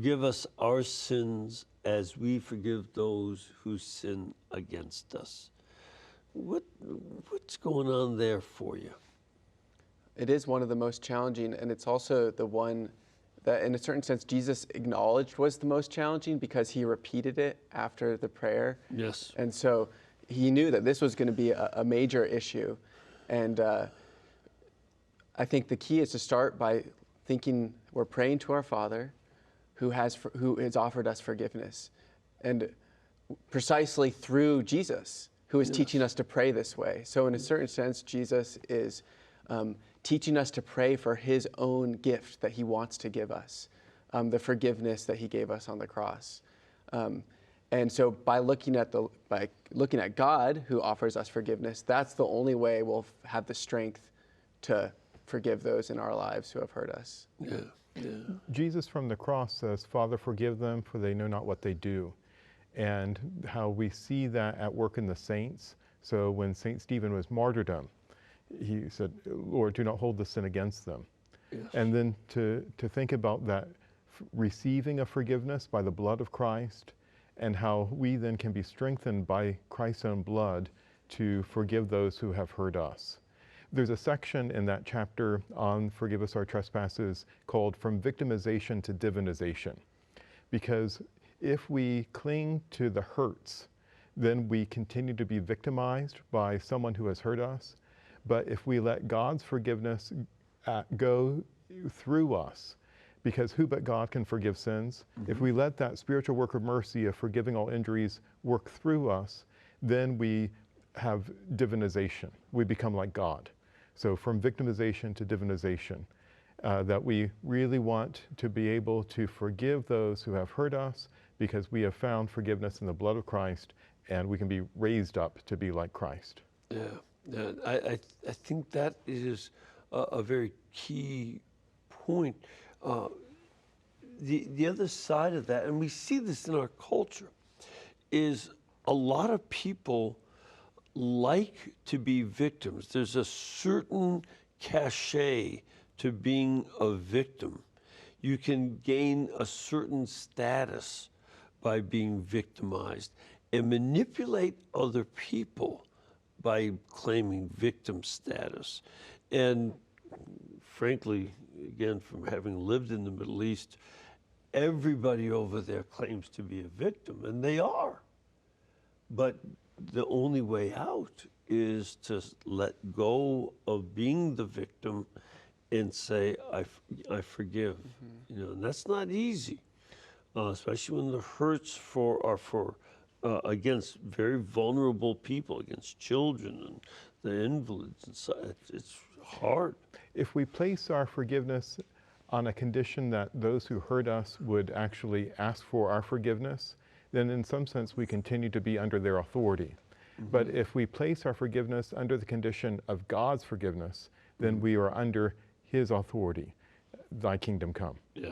Forgive us our sins as we forgive those who sin against us. What's going on there for you? It is one of the most challenging, and it's also the one that, in a certain sense, Jesus acknowledged was the most challenging because he repeated it after the prayer. Yes. And so he knew that this was going to be a major issue. And I think the key is to start by thinking we're praying to our Father who has offered us forgiveness. And precisely through Jesus, who is teaching us to pray this way. So in a certain sense, Jesus is teaching us to pray for his own gift that he wants to give us, the forgiveness that he gave us on the cross. And so by looking at God, who offers us forgiveness, that's the only way we'll have the strength to forgive those in our lives who have hurt us. Yeah. Yeah. Jesus from the cross says, Father, forgive them, for they know not what they do. And how we see that at work in the saints. So when St. Stephen was martyrdom, he said, Lord, do not hold the sin against them. Yes. And then to think about that receiving of forgiveness by the blood of Christ, and how we then can be strengthened by Christ's own blood to forgive those who have hurt us. There's a section in that chapter on Forgive Us Our Trespasses called From Victimization to Divinization. Because if we cling to the hurts, then we continue to be victimized by someone who has hurt us. But if we let God's forgiveness go through us, because who but God can forgive sins? Mm-hmm. If we let that spiritual work of mercy of forgiving all injuries work through us, then we have divinization. We become like God. So from victimization to divinization, that we really want to be able to forgive those who have hurt us because we have found forgiveness in the blood of Christ, and we can be raised up to be like Christ. Yeah, I think that is a very key point. The other side of that, and we see this in our culture, is a lot of people like to be victims. There's a certain cachet to being a victim. You can gain a certain status by being victimized and manipulate other people by claiming victim status. And frankly, again, from having lived in the Middle East, everybody over there claims to be a victim, and they are. But the only way out is to let go of being the victim and say, I forgive. Mm-hmm. You know, and that's not easy, especially when the hurts are for against very vulnerable people, against children and the invalids and so it's hard. If we place our forgiveness on a condition that those who hurt us would actually ask for our forgiveness, then in some sense we continue to be under their authority. Mm-hmm. But if we place our forgiveness under the condition of God's forgiveness, then we are under his authority. Thy kingdom come. Yeah,